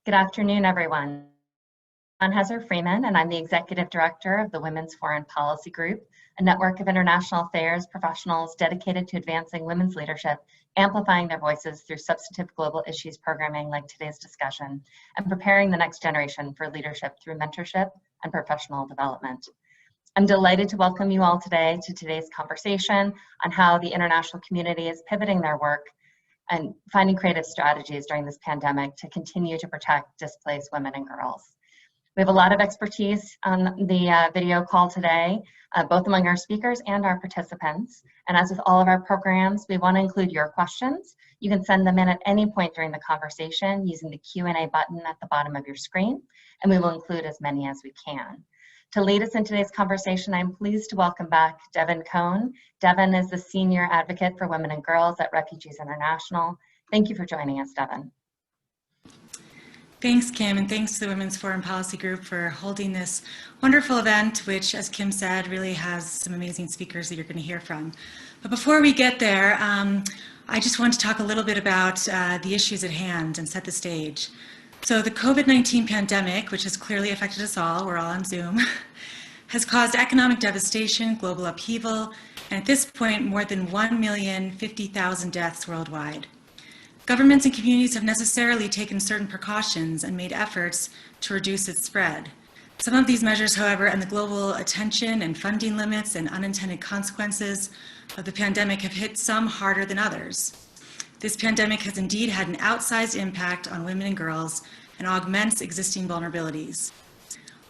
Good afternoon, everyone. I'm Heather Freeman, and I'm the Executive Director of the Women's Foreign Policy Group, a network of international affairs professionals dedicated to advancing women's leadership, amplifying their voices through substantive global issues programming like today's discussion, and preparing the next generation for leadership through mentorship and professional development. I'm delighted to welcome you all today to today's conversation on how the international community is pivoting their work and finding creative strategies during this pandemic to continue to protect displaced women and girls. We have a lot of expertise on the video call today, both among our speakers and our participants. And as with all of our programs, we want to include your questions. You can send them in at any point during the conversation using the Q&A button at the bottom of your screen, and we will include as many as we can. To lead us in today's conversation, I'm pleased to welcome back Devon Cohn. Devon is the Senior Advocate for Women and Girls at Refugees International. Thank you for joining us, Devon. Thanks, Kim, and thanks to the Women's Foreign Policy Group for holding this wonderful event, which, as Kim said, really has some amazing speakers that you're going to hear from. But before we get there, I just want to talk a little bit about the issues at hand and set the stage. So the COVID-19 pandemic, which has clearly affected us all, we're all on Zoom, has caused economic devastation, global upheaval, and at this point, more than 1,050,000 deaths worldwide. Governments and communities have necessarily taken certain precautions and made efforts to reduce its spread. Some of these measures, however, and the global attention and funding limits and unintended consequences of the pandemic have hit some harder than others. This pandemic has indeed had an outsized impact on women and girls and augments existing vulnerabilities.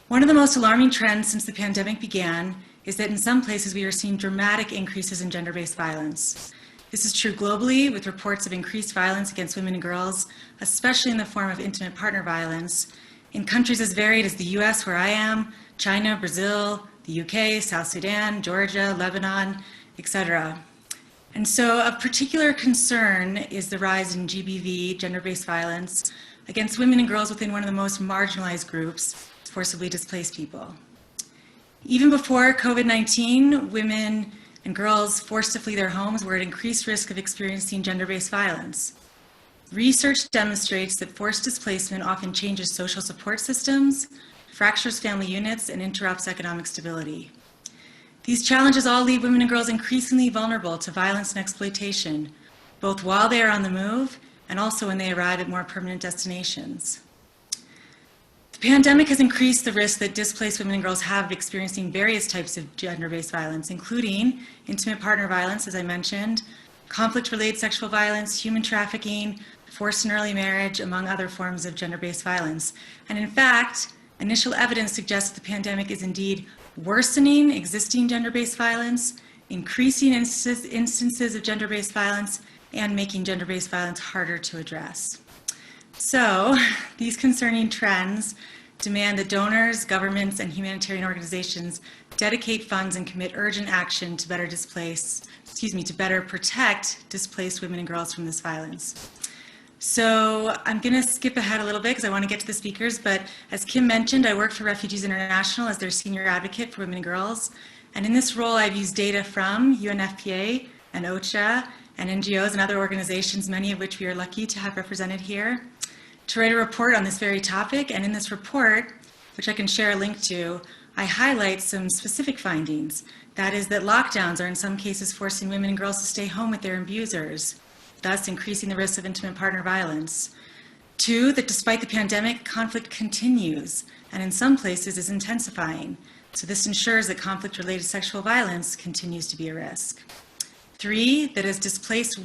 One of the most alarming trends since the pandemic began is that in some places we are seeing dramatic increases in gender-based violence. This is true globally, with reports of increased violence against women and girls, especially in the form of intimate partner violence, in countries as varied as the US, where I am, China, Brazil, the UK, South Sudan, Georgia, Lebanon, etc. And so of particular concern is the rise in GBV, gender-based violence, against women and girls within one of the most marginalized groups, forcibly displaced people. Even before COVID-19, women and girls forced to flee their homes were at increased risk of experiencing gender-based violence. Research demonstrates that forced displacement often changes social support systems, fractures family units, and interrupts economic stability. These challenges all leave women and girls increasingly vulnerable to violence and exploitation, both while they are on the move and also when they arrive at more permanent destinations. The pandemic has increased the risk that displaced women and girls have of experiencing various types of gender-based violence, including intimate partner violence, as I mentioned, conflict-related sexual violence, human trafficking, forced and early marriage, among other forms of gender-based violence. And in fact, initial evidence suggests that the pandemic is indeed worsening existing gender-based violence, increasing instances of gender-based violence, and making gender-based violence harder to address. So these concerning trends demand that donors, governments, and humanitarian organizations dedicate funds and commit urgent action to better protect displaced women and girls from this violence. So I'm going to skip ahead a little bit because I want to get to the speakers, but as Kim mentioned, I work for Refugees International as their senior advocate for women and girls. And in this role, I've used data from UNFPA and OCHA and NGOs and other organizations, many of which we are lucky to have represented here, to write a report on this very topic. And in this report, which I can share a link to, I highlight some specific findings. That is that lockdowns are in some cases forcing women and girls to stay home with their abusers, thus increasing the risk of intimate partner violence. 2, that despite the pandemic, conflict continues and in some places is intensifying. So this ensures that conflict-related sexual violence continues to be a risk. 3, that as displaced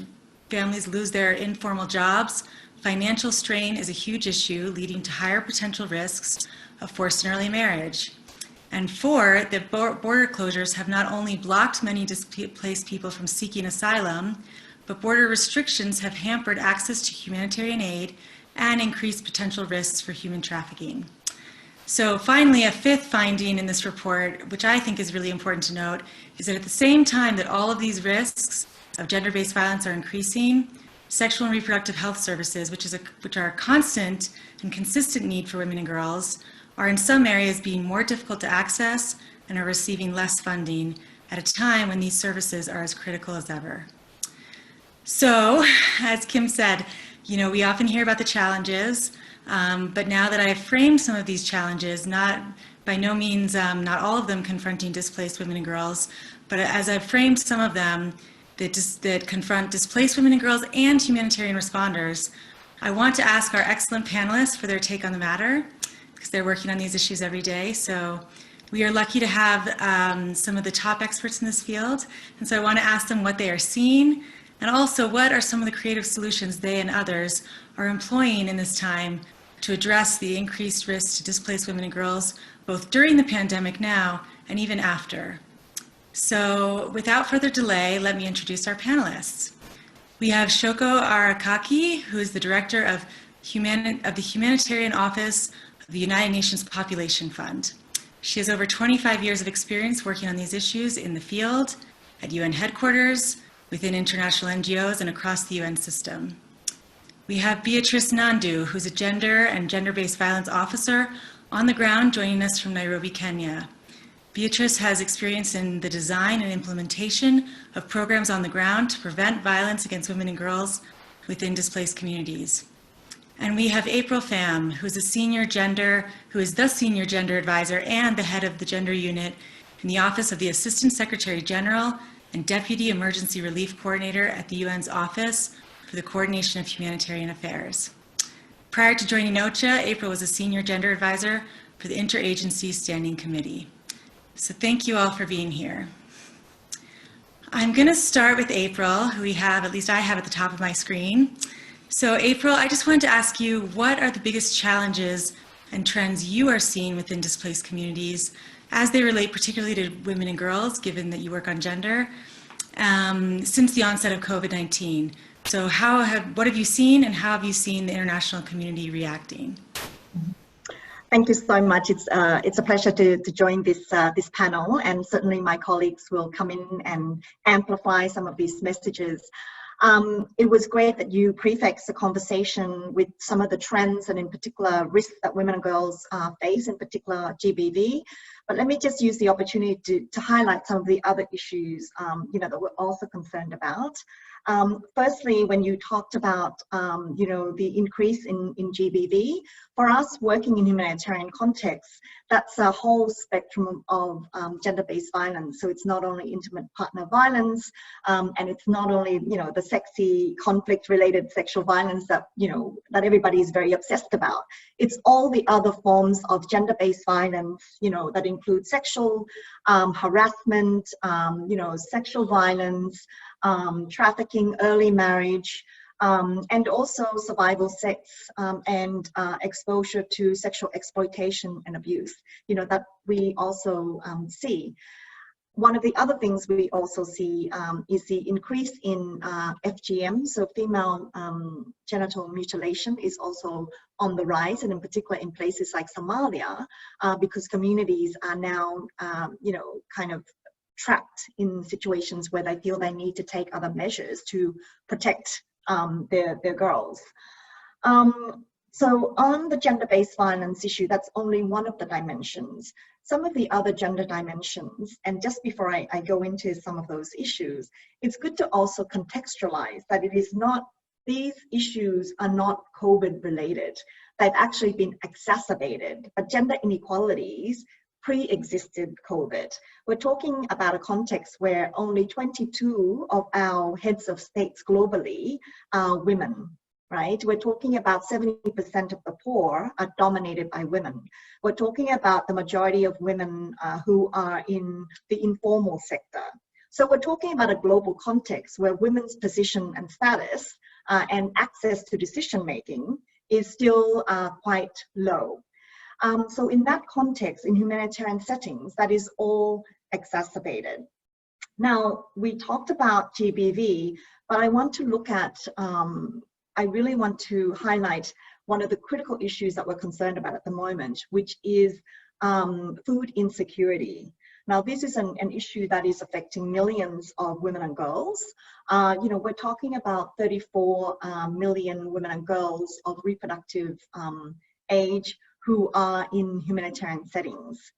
families lose their informal jobs, financial strain is a huge issue, leading to higher potential risks of forced and early marriage. And 4, that border closures have not only blocked many displaced people from seeking asylum, but border restrictions have hampered access to humanitarian aid and increased potential risks for human trafficking. So finally, a 5th finding in this report, which I think is really important to note, is that at the same time that all of these risks of gender-based violence are increasing, sexual and reproductive health services, which are a constant and consistent need for women and girls, are in some areas being more difficult to access and are receiving less funding at a time when these services are as critical as ever. So, as Kim said, You know, we often hear about the challenges, but now that I've framed some of these challenges, by no means, not all of them confronting displaced women and girls, but as I've framed some of them that confront displaced women and girls and humanitarian responders, I want to ask our excellent panelists for their take on the matter, because they're working on these issues every day. So we are lucky to have some of the top experts in this field. And so I want to ask them what they are seeing, and also what are some of the creative solutions they and others are employing in this time to address the increased risk to displaced women and girls, both during the pandemic now and even after. So without further delay, let me introduce our panelists. We have Shoko Arakaki, who is the director of the Humanitarian Office of the United Nations Population Fund. She has over 25 years of experience working on these issues in the field, at UN headquarters, within international NGOs, and across the UN system. We have Beatrice Ndanu, who's a gender and gender-based violence officer on the ground, joining us from Nairobi, Kenya. Beatrice has experience in the design and implementation of programs on the ground to prevent violence against women and girls within displaced communities. And we have Pham, who is the senior gender advisor and the head of the gender unit in the Office of the Assistant Secretary General and Deputy Emergency Relief Coordinator at the UN's Office for the Coordination of Humanitarian Affairs. Prior to joining OCHA, April was a senior gender advisor for the Interagency Standing Committee. So thank you all for being here. I'm going to start with April, who we have, at least I have at the top of my screen. So April, I just wanted to ask you, what are the biggest challenges and trends you are seeing within displaced communities as they relate particularly to women and girls, given that you work on gender, since the onset of COVID-19? So what have you seen, and how have you seen the international community reacting? Thank you so much. It's a pleasure to join this panel, and certainly my colleagues will come in and amplify some of these messages. It was great that you prefixed the conversation with some of the trends and in particular risks that women and girls face, in particular GBV. But let me just use the opportunity to highlight some of the other issues that we're also concerned about. Firstly, when you talked about the increase in GBV, for us working in humanitarian contexts, that's a whole spectrum of gender-based violence. So it's not only intimate partner violence, and it's not only the sexy conflict-related sexual violence that that everybody is very obsessed about. It's all the other forms of gender-based violence, that include sexual harassment, sexual violence, trafficking, early marriage, and also survival sex and exposure to sexual exploitation and abuse, that we also see. One of the other things we also see is the increase in FGM, so female genital mutilation is also on the rise, and in particular in places like Somalia, because communities are now, kind of trapped in situations where they feel they need to take other measures to protect their girls. So on the gender-based violence issue, that's only one of the dimensions. Some of the other gender dimensions, and just before I go into some of those issues, it's good to also contextualize that it is not, these issues are not COVID related. They've actually been exacerbated, but gender inequalities pre-existed COVID. We're talking about a context where only 22 of our heads of states globally are women, right? We're talking about 70% of the poor are dominated by women. We're talking about the majority of women who are in the informal sector. So we're talking about a global context where women's position and status and access to decision-making is still quite low. So in that context, in humanitarian settings, that is all exacerbated. Now, we talked about GBV, but I want to look at, I really want to highlight one of the critical issues that we're concerned about at the moment, which is food insecurity. Now, this is an issue that is affecting millions of women and girls. We're talking about 34 million women and girls of reproductive age who are in humanitarian settings.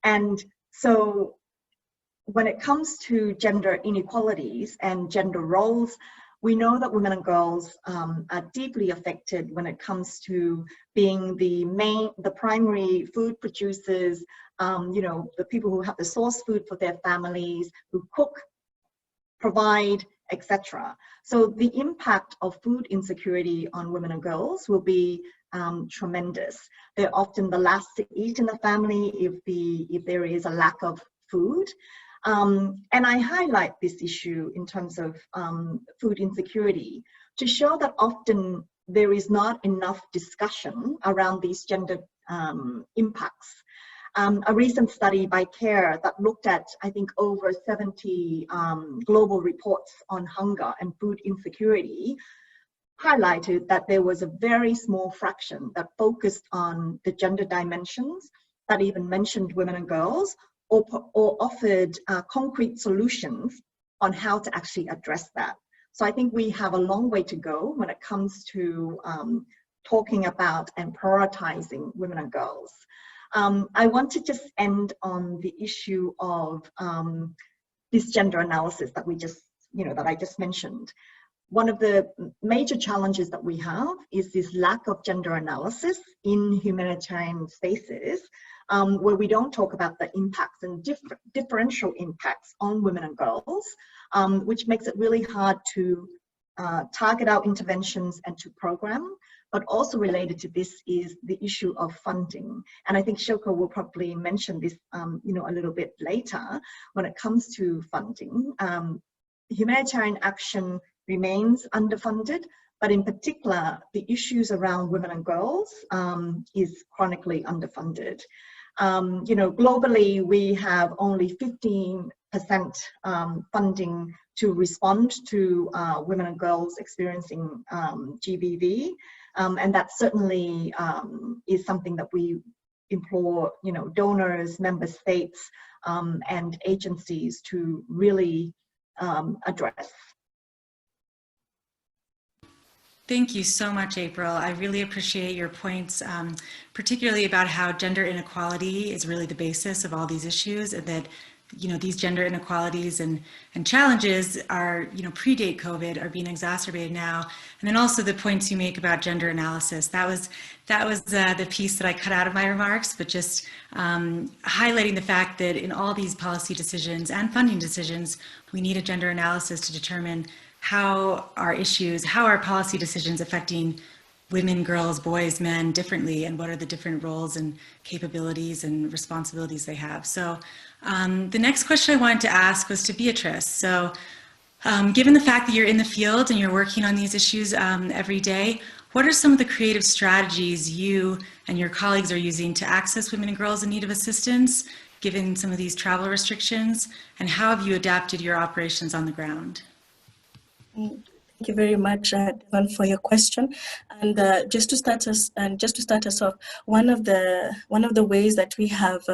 And so when it comes to gender inequalities and gender roles, We know that women and girls are deeply affected when it comes to being the primary food producers, you know, the people who have to source food for their families, who cook, provide, etc. So the impact of food insecurity on women and girls will be tremendous. They're often the last to eat in the family if there is a lack of food. And I highlight this issue in terms of food insecurity to show that often there is not enough discussion around these gender impacts. A recent study by CARE that looked at, I think, over 70 global reports on hunger and food insecurity highlighted that there was a very small fraction that focused on the gender dimensions, that even mentioned women and girls, or offered concrete solutions on how to actually address that. So I think we have a long way to go when it comes to talking about and prioritizing women and girls. I want to just end on the issue of this gender analysis that I just mentioned. One of the major challenges that we have is this lack of gender analysis in humanitarian spaces, where we don't talk about the impacts and differential impacts on women and girls, which makes it really hard to target our interventions and to program. But also related to this is the issue of funding. And I think Shoko will probably mention this a little bit later when it comes to funding. Humanitarian action remains underfunded, but in particular, the issues around women and girls is chronically underfunded. Globally, we have only 15% funding to respond to women and girls experiencing GBV. And that certainly is something that we implore, donors, member states, and agencies to really address. Thank you so much, April. I really appreciate your points, particularly about how gender inequality is really the basis of all these issues, and that these gender inequalities and challenges are, predate COVID, are being exacerbated now. And then also the points you make about gender analysis. That was the piece that I cut out of my remarks, but just highlighting the fact that in all these policy decisions and funding decisions, we need a gender analysis to determine how our policy decisions affecting women, girls, boys, men differently, and what are the different roles and capabilities and responsibilities they have. So the next question I wanted to ask was to Beatrice. So given the fact that you're in the field and you're working on these issues every day, what are some of the creative strategies you and your colleagues are using to access women and girls in need of assistance, given some of these travel restrictions, and how have you adapted your operations on the ground? Thank you very much, Devon, for your question. And just to start us off, one of the ways that we have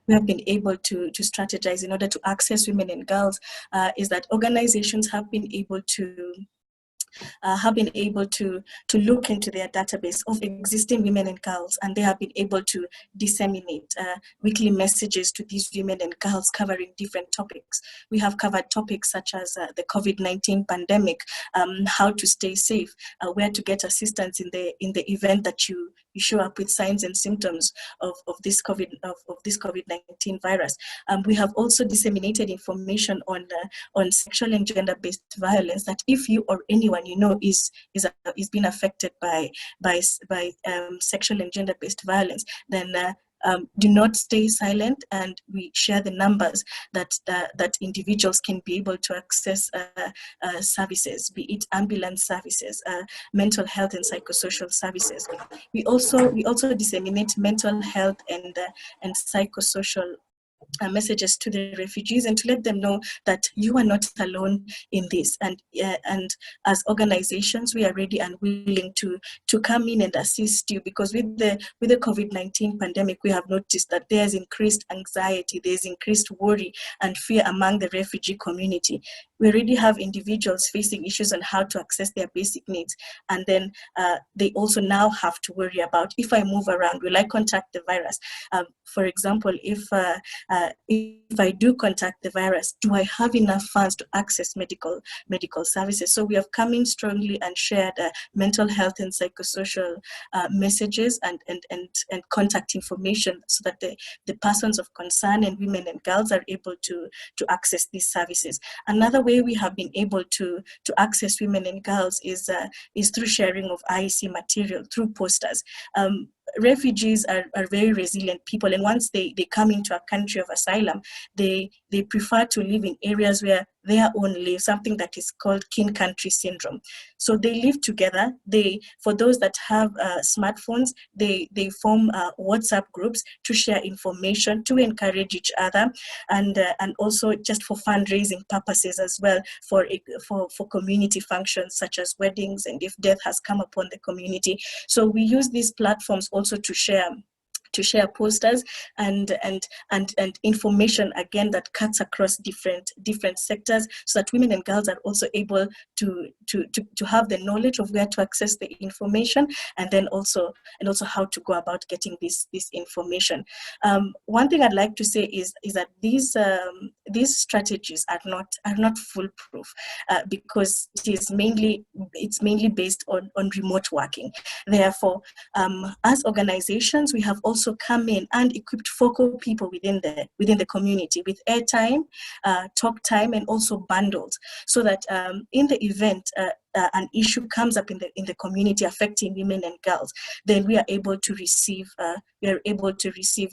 been able to strategize in order to access women and girls is that organizations have been able to look into their database of existing women and girls, and they have been able to disseminate weekly messages to these women and girls covering different topics. We have covered topics such as the COVID-19 pandemic, how to stay safe, where to get assistance in the event that you show up with signs and symptoms of this COVID-19 virus. We have also disseminated information on sexual and gender-based violence, that if you or anyone you know is being affected by sexual and gender-based violence, then do not stay silent, and we share the numbers that individuals can be able to access services, be it ambulance services, mental health and psychosocial services. We also disseminate mental health and psychosocial messages to the refugees, and to let them know that you are not alone in this, and as organizations we are ready and willing to come in and assist you, because with the COVID-19 pandemic we have noticed that there's increased anxiety, there's increased worry and fear among the refugee community. We already have individuals facing issues on how to access their basic needs, and then they also now have to worry about, if I move around, will I contact the virus? For example, if if I do contact the virus, do I have enough funds to access medical services? So we have come in strongly and shared mental health and psychosocial messages and contact information, so that the persons of concern and women and girls are able to access these services. Another way we have been able to access women and girls is through sharing of IEC material through posters. Refugees are very resilient people, and once they come into a country of asylum, they prefer to live in areas where their own live, something that is called kin country syndrome. So they live together. For those that have smartphones, they form WhatsApp groups to share information, to encourage each other, and also just for fundraising purposes as well, for community functions such as weddings, and if death has come upon the community. So we use these platforms also to share posters and information, again, that cuts across different sectors, so that women and girls are also able to have the knowledge of where to access the information, and then also how to go about getting this information. One thing I'd like to say is that these strategies are not foolproof, because it's mainly based on remote working. Therefore, as organizations, we have also come in and equipped focal people within the community with airtime, talk time, and also bundles, so that in the event an issue comes up in the community affecting women and girls, then we are able to receive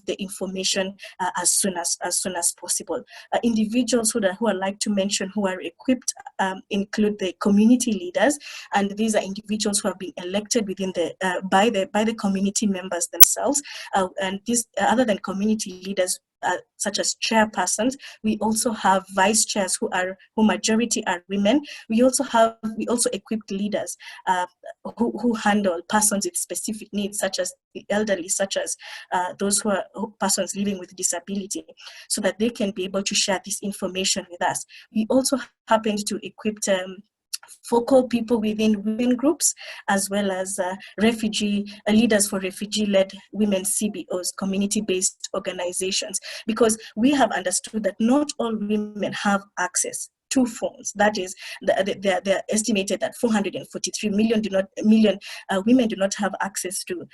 the information as soon as possible. Individuals who I like to mention who are equipped include the community leaders, and these are individuals who have been elected within by the community members themselves. And this, other than community leaders, such as chairpersons, we also have vice chairs who majority are women. We also equipped leaders who handle persons with specific needs, such as the elderly, such as those who are persons living with disability, so that they can be able to share this information with us. We also happened to equip focal people within women groups, as well as leaders for refugee-led women CBOs, community-based organizations, because we have understood that not all women have access to phones. That is, they're estimated that 443 million women do not have access to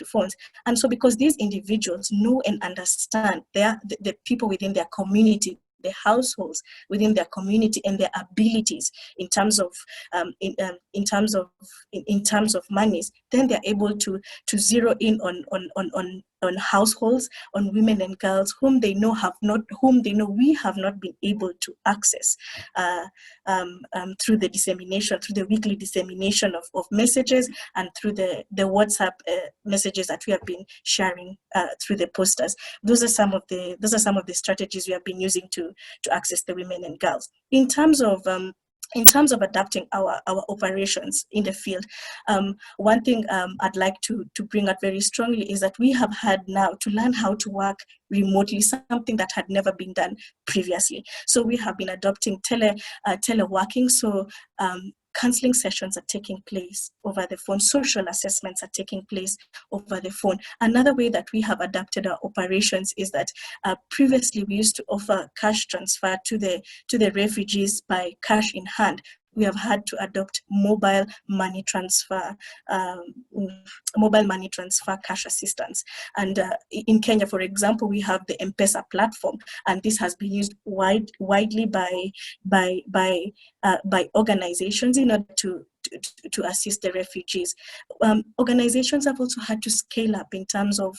phones. And so, because these individuals know and understand the people within their community, the households within their community, and their abilities in terms of monies, then they're able to zero in on households, on women and girls whom they know we have not been able to access through the weekly dissemination of messages, and through the WhatsApp messages that we have been sharing through the posters. Those are some of the strategies we have been using to access the women and girls. In terms of adapting our operations in the field, one thing I'd like to bring out very strongly is that we have had now to learn how to work remotely, something that had never been done previously. So we have been adopting teleworking. So counseling sessions are taking place over the phone. Social assessments are taking place over the phone. Another way that we have adapted our operations is that previously we used to offer cash transfer to the refugees by cash in hand. We have had to adopt mobile money transfer cash assistance. And in Kenya, for example, we have the M-Pesa platform, and this has been used widely by organizations in order to assist the refugees. Organizations have also had to scale up in terms of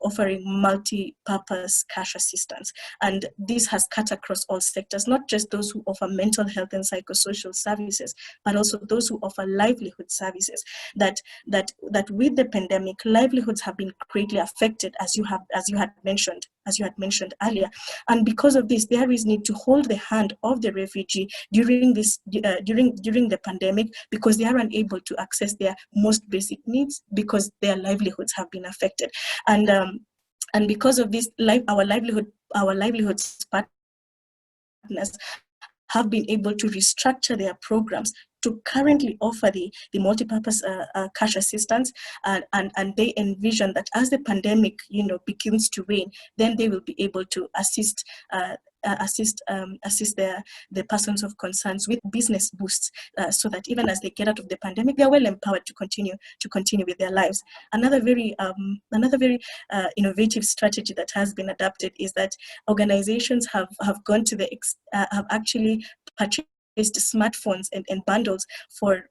offering multi-purpose cash assistance, and this has cut across all sectors, not just those who offer mental health and psychosocial services, but also those who offer livelihood services. That with the pandemic, livelihoods have been greatly affected, as you had mentioned earlier, and because of this, there is need to hold the hand of the refugee during the pandemic, because they are unable to access their most basic needs because their livelihoods have been affected. And because of this, our livelihoods partners have been able to restructure their programs to currently offer the multipurpose cash assistance, and they envision that as the pandemic, begins to wane, then they will be able to assist the persons of concerns with business boosts, so that even as they get out of the pandemic, they are well empowered to continue with their lives. Another very innovative strategy that has been adopted is that organizations have gone to have actually purchased smartphones and bundles for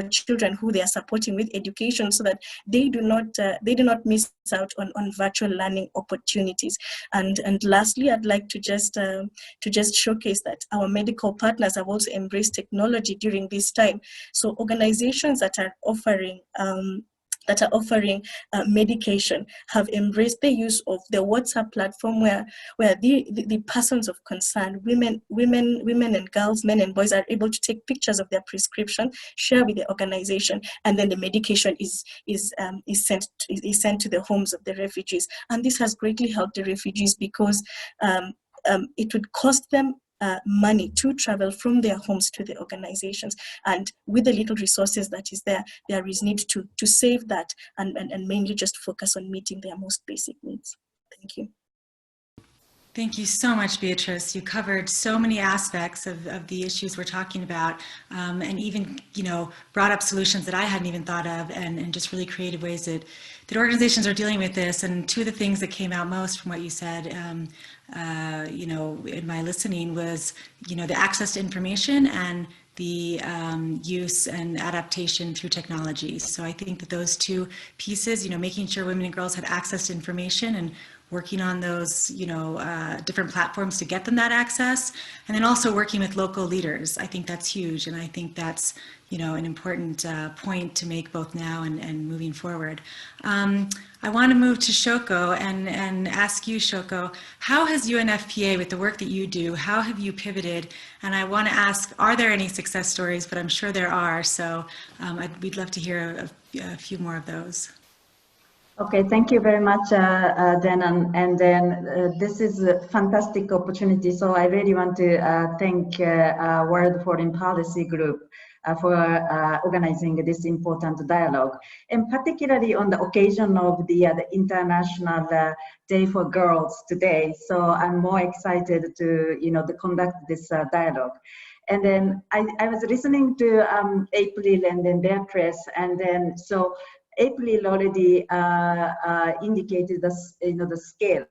children who they are supporting with education, so that they do not miss out on virtual learning opportunities. And lastly, I'd like to just showcase that our medical partners have also embraced technology during this time. So organizations that are offering medication have embraced the use of the WhatsApp platform, where the persons of concern, women and girls, men and boys, are able to take pictures of their prescription, share with the organization, and then the medication is sent to the homes of the refugees. And this has greatly helped the refugees, because it would cost them money to travel from their homes to the organizations, and with the little resources that is there is need to save that and mainly just focus on meeting their most basic needs. Thank you. Thank you so much, Beatrice. You covered so many aspects of the issues we're talking about, and even brought up solutions that I hadn't even thought of, and just really creative ways that organizations are dealing with this. And two of the things that came out most from what you said, in my listening was, the access to information and the use and adaptation through technology. So I think that those two pieces, making sure women and girls have access to information and working on those, different platforms to get them that access, and then also working with local leaders. I think that's huge, and I think that's, an important point to make both now and moving forward. I want to move to Shoko and ask you, Shoko, how has UNFPA, with the work that you do, how have you pivoted? And I want to ask, are there any success stories? But I'm sure there are, so we'd love to hear a few more of those. Okay, thank you very much, Denan. And then this is a fantastic opportunity. So I really want to thank World Foreign Policy Group for organizing this important dialogue, and particularly on the occasion of the International Day for Girls today. So I'm more excited to conduct this dialogue. And then I was listening to April and then Beatrice, and then so April already indicated the scale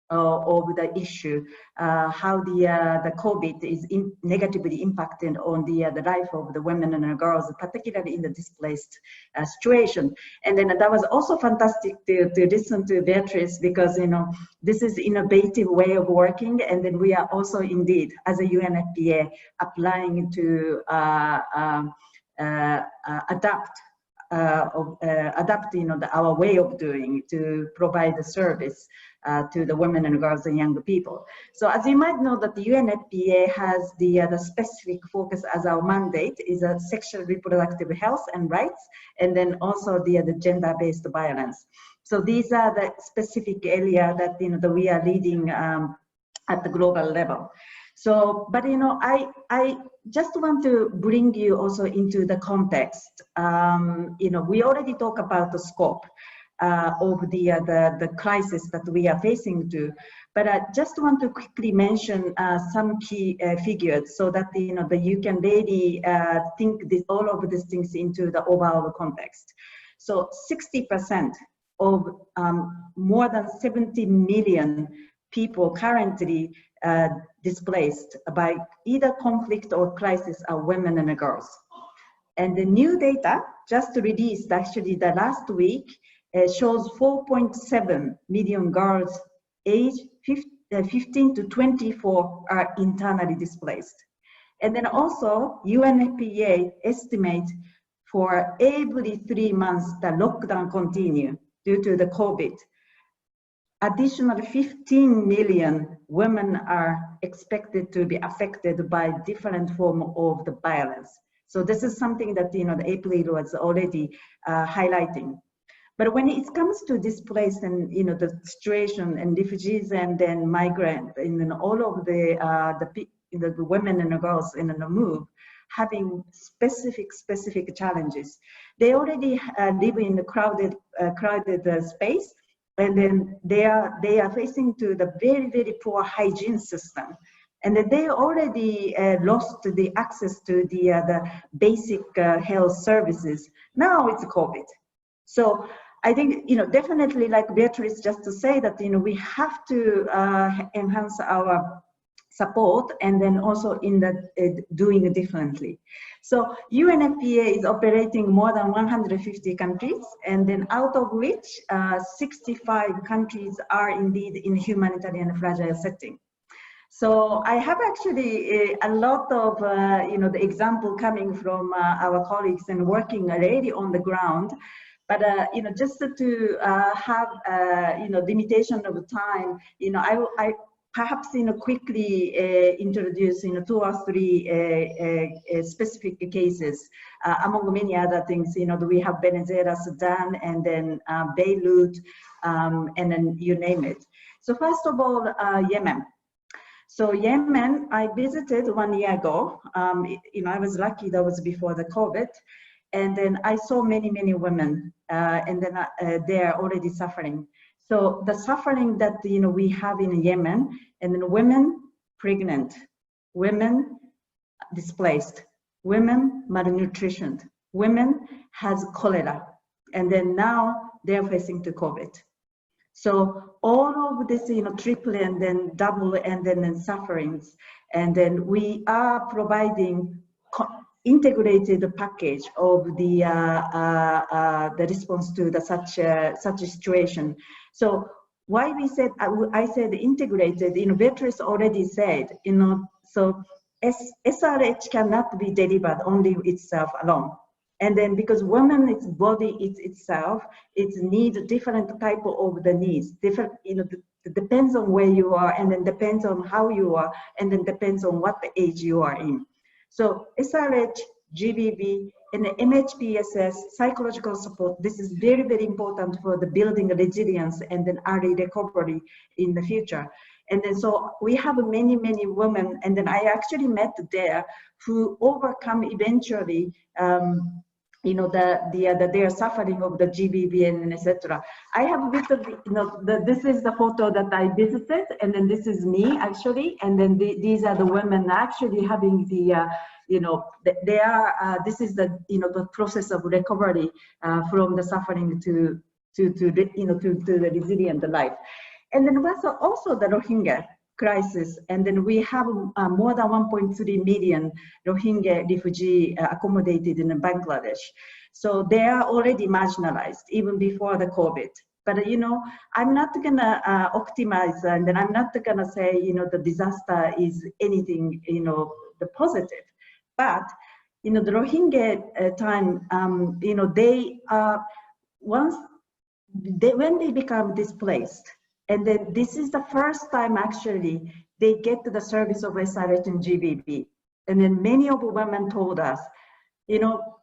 of the issue, how the COVID is negatively impacting on the life of the women and the girls, particularly in the displaced situation. And then that was also fantastic to listen to Beatrice, because this is innovative way of working, and then we are also indeed as a UNFPA applying to adapt our way of doing to provide the service to the women and girls and young people. So as you might know, that the UNFPA has the specific focus as our mandate is sexual reproductive health and rights, and then also the gender-based violence. So these are the specific area that that we are leading at the global level. So, but I just want to bring you also into the context. We already talk about the scope of the crisis that we are facing to, but I just want to quickly mention some key figures so that that you can really think all of these things into the overall context. So 60% of more than 70 million people currently displaced by either conflict or crisis are women and girls. And the new data just released actually the last week shows 4.7 million girls aged 15 to 24 are internally displaced. And then also UNFPA estimates for every 3 months the lockdown continue due to the COVID. Additional 15 million women are expected to be affected by different form of the violence. So this is something that the April was already highlighting. But when it comes to displaced and the situation and refugees and then migrants and then all of the the women and the girls in the move, having specific challenges. They already live in a crowded space, and then they are facing to the very poor hygiene system, and they already lost the access to the basic health services. Now it's COVID. So I think, definitely, like Beatrice, just to say that, we have to enhance our support, and then also in the doing it differently. So UNFPA is operating more than 150 countries, and then out of which 65 countries are indeed in humanitarian fragile setting. So I have actually a lot of the example coming from our colleagues and working already on the ground. But just to have limitation of time, I perhaps quickly introduce 2 or 3 specific cases among many other things. We have Venezuela, Sudan, and then Beirut, and then you name it. So first of all, Yemen. So Yemen, I visited 1 year ago. I was lucky that was before the COVID. And then I saw many women, and then they are already suffering. So the suffering that we have in Yemen, and then women pregnant, women displaced, women malnutritioned, women has cholera, and then now they are facing to COVID. So all of this, triple and then double and then sufferings, and then we are providing integrated package of the response to such a situation. So why we said, I said integrated, Beatrice already said, so SRH cannot be delivered only itself alone. And then because women, its body, itself, it needs different type of the needs, different, it depends on where you are, and then depends on how you are, and then depends on what the age you are in. So SRH, GBB, and the MHPSS, psychological support, this is very important for the building resilience and then early recovery in the future. And then so we have many women, and then I actually met there who overcome eventually their suffering of the GBV and etc. I have a bit of, this is the photo that I visited, and then this is me actually, and then these are the women actually having the, they are, this is the, the process of recovery from the suffering to the resilient life. And then also the Rohingya crisis, and then we have more than 1.3 million Rohingya refugee accommodated in Bangladesh. So they are already marginalized even before the COVID. But I'm not gonna optimize, and then I'm not gonna say the disaster is anything the positive. But the Rohingya time, they are when they become displaced. And then this is the first time actually they get to the service of SRH and GBB. And then many of the women told us,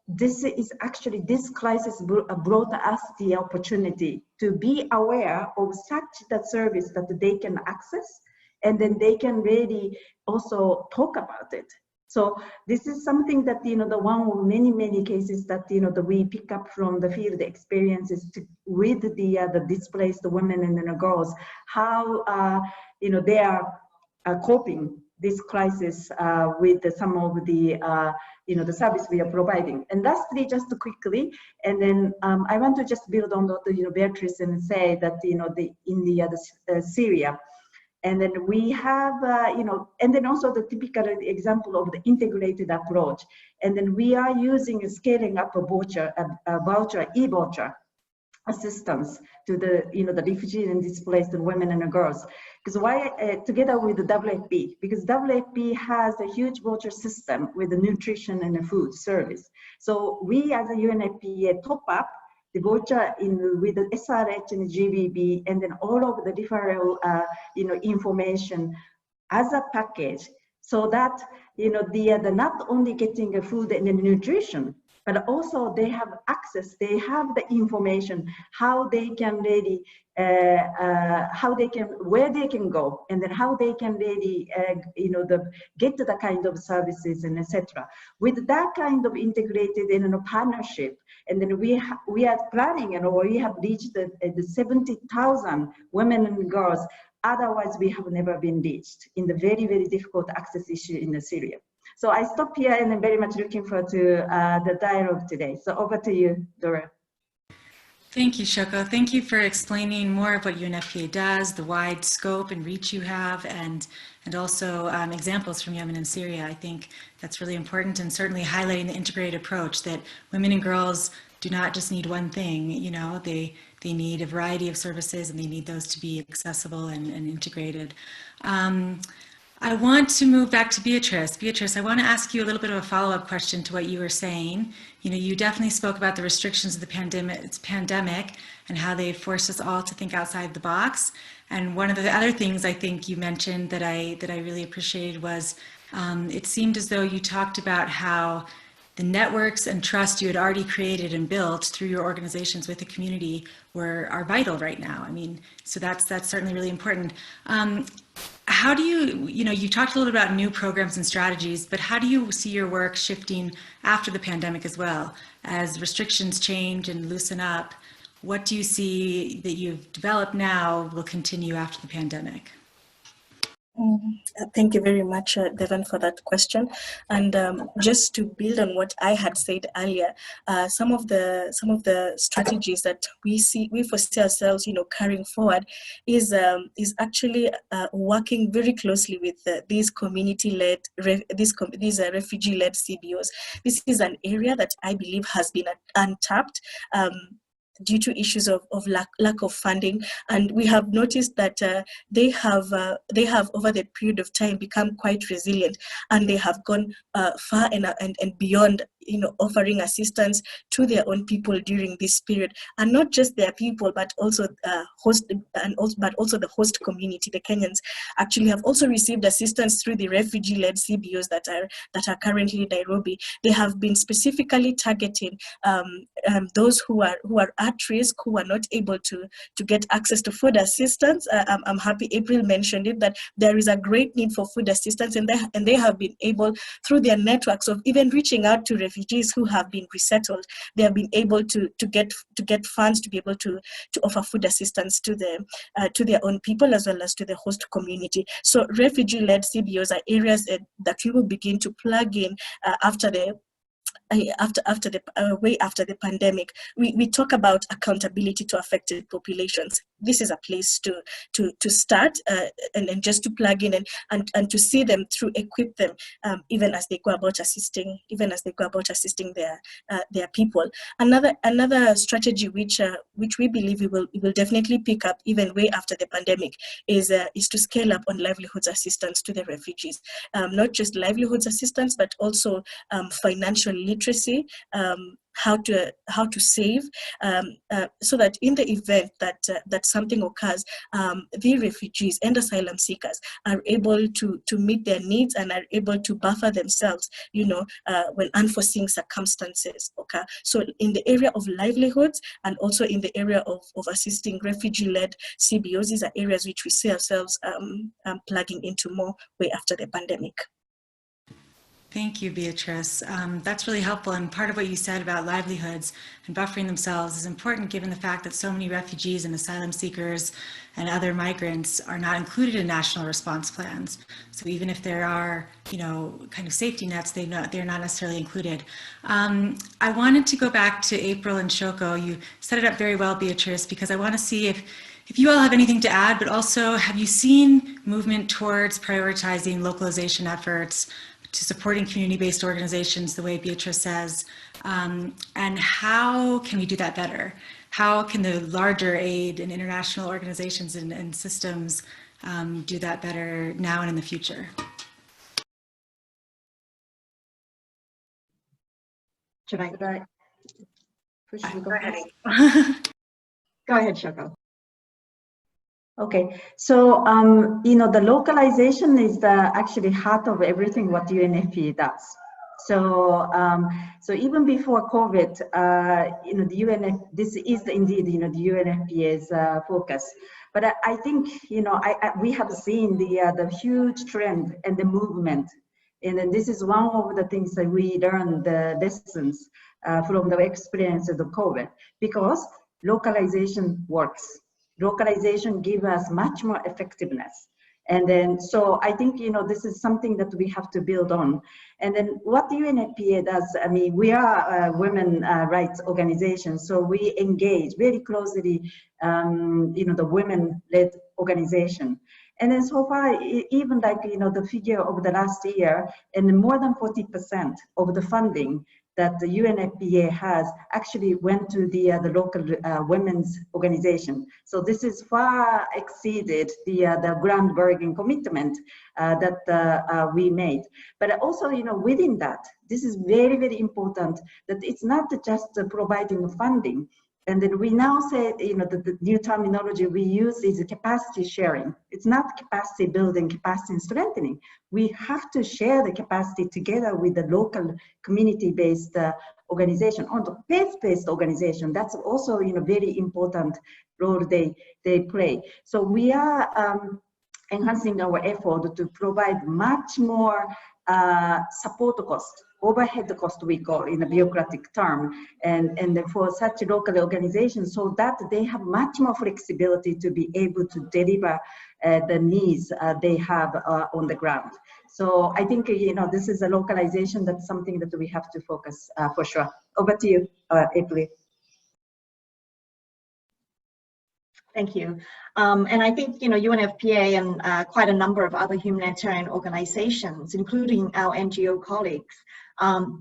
this is actually, this crisis brought us the opportunity to be aware of such that service that they can access, and then they can really also talk about it. So this is something that, the one of many cases that, that we pick up from the field experiences with the displaced women and the girls, how, they are coping this crisis with some of the, the service we are providing. And lastly, just quickly, and then I want to just build on what, Beatrice, and say that, in Syria, and then we have, and then also the typical example of the integrated approach. And then we are using scaling up a voucher, e-voucher assistance to the, the refugee and displaced women and girls. Because why, together with the WFP, because WFP has a huge voucher system with the nutrition and the food service. So we as a UNFPA top up the voucher with the SRH and the GBB, and then all of the referral, information as a package, so that, the not only getting a food and the nutrition, but also they have access, they have the information, how they can really, where they can go, and then how they can really, get to the kind of services and etc. With that kind of integrated partnership, and then we are planning, we have reached the 70,000 women and girls. Otherwise, we have never been reached in the very, very difficult access issue in Syria. So I stop here, and I'm very much looking forward to the dialogue today. So over to you, Dora. Thank you, Shoko. Thank you for explaining more of what UNFPA does, the wide scope and reach you have, and also examples from Yemen and Syria. I think that's really important, and certainly highlighting the integrated approach that women and girls do not just need one thing. They need a variety of services, and they need those to be accessible and integrated. I want to move back to Beatrice. Beatrice, I want to ask you a little bit of a follow-up question to what you were saying. You definitely spoke about the restrictions of the pandemic and how they forced us all to think outside the box. And one of the other things I think you mentioned that I really appreciated was it seemed as though you talked about how the networks and trust you had already created and built through your organizations with the community are vital right now. I mean, so that's certainly really important. How do you talked a little bit about new programs and strategies, but how do you see your work shifting after the pandemic as well? As restrictions change and loosen up, what do you see that you've developed now will continue after the pandemic? Thank you very much, Devon, for that question. And just to build on what I had said earlier, some of the strategies that we foresee ourselves, carrying forward, is actually working very closely with these community-led, these refugee-led CBOs. This is an area that I believe has been untapped. Due to issues of lack of funding, and we have noticed that they have over the period of time become quite resilient, and they have gone far and beyond, offering assistance to their own people during this period, and not just their people, but also the host community. The Kenyans actually have also received assistance through the refugee-led CBOs that are currently in Nairobi. They have been specifically targeting those who are at risk, who are not able to get access to food assistance. I'm happy April mentioned it, that there is a great need for food assistance, and they have been able, through their networks of even reaching out to refugees who have been resettled, they have been able to get funds to be able to offer food assistance to their own people as well as to the host community. So refugee-led CBOs are areas that we will begin to plug in after the pandemic. We talk about accountability to affected populations. This is a place to start and just to plug in and to see them through, equip them even as they go about assisting their people. Another strategy which we believe we will definitely pick up even way after the pandemic is to scale up on livelihoods assistance to the refugees. Not just livelihoods assistance, but also financial literacy, how to save, so that in the event that something occurs, the refugees and asylum seekers are able to meet their needs and are able to buffer themselves, when unforeseen circumstances occur. So in the area of livelihoods and also in the area of assisting refugee-led CBOs, these are areas which we see ourselves plugging into more way after the pandemic. Thank you, Beatrice. That's really helpful. And part of what you said about livelihoods and buffering themselves is important given the fact that so many refugees and asylum seekers and other migrants are not included in national response plans. So even if there are, kind of safety nets, they're not necessarily included. I wanted to go back to April and Shoko. You set it up very well, Beatrice, because I want to see if you all have anything to add, but also have you seen movement towards prioritizing localization efforts to supporting community-based organizations the way Beatrice says, and how can we do that better? How can the larger aid and international organizations and systems do that better now and in the future? Should I? Go ahead. Go ahead, Shoko. Okay, so the localization is the actually heart of everything what UNFPA does. So, so even before COVID, this is indeed, the UNFPA's focus. But I think, we have seen the huge trend and the movement, and then this is one of the things that we learned, the lessons from the experiences of COVID, because localization works. Localization gives us much more effectiveness. And then, so I think, this is something that we have to build on. And then what the UNFPA does, I mean, we are a women rights organization, so we engage very closely, the women-led organization. And then so far, even like, the figure of the last year, and more than 40% of the funding that the UNFPA has actually went to the local women's organization. So this is far exceeded the grand bargain commitment that we made. But also, within that, this is very, very important that it's not just providing funding. And then we now say, the new terminology we use is capacity sharing. It's not capacity building, capacity strengthening. We have to share the capacity together with the local community-based organization, or the faith-based organization. That's also, very important role they play. So we are enhancing our effort to provide much more support cost, overhead cost we call in a bureaucratic term, and for such local organizations, so that they have much more flexibility to be able to deliver the needs they have on the ground. So I think, this is a localization, that's something that we have to focus for sure. Over to you, April. Thank you. And I think, UNFPA and quite a number of other humanitarian organizations, including our NGO colleagues,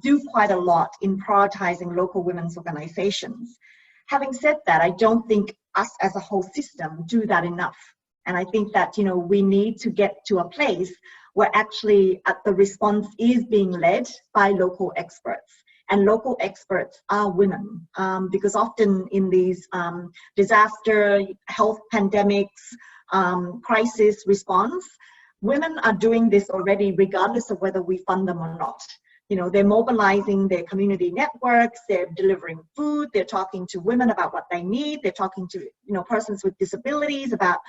do quite a lot in prioritizing local women's organizations. Having said that, I don't think us as a whole system do that enough. And I think that, we need to get to a place where actually the response is being led by local experts. And local experts are women, because often in these disaster, health pandemics, crisis response, women are doing this already regardless of whether we fund them or not. They're mobilizing their community networks, they're delivering food, they're talking to women about what they need, they're talking to, persons with disabilities about,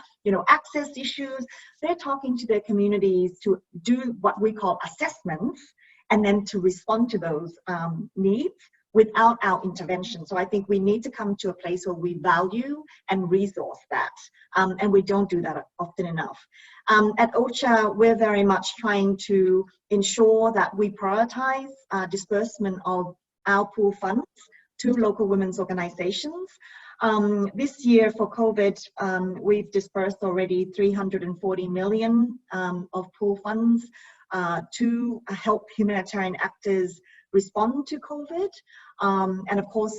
access issues. They're talking to their communities to do what we call assessments, and then to respond to those needs without our intervention. So I think we need to come to a place where we value and resource that, and we don't do that often enough. At OCHA, we're very much trying to ensure that we prioritize disbursement of our pool funds to local women's organizations. This year for COVID, we've dispersed already 340 million of pool funds to help humanitarian actors respond to COVID. And of course,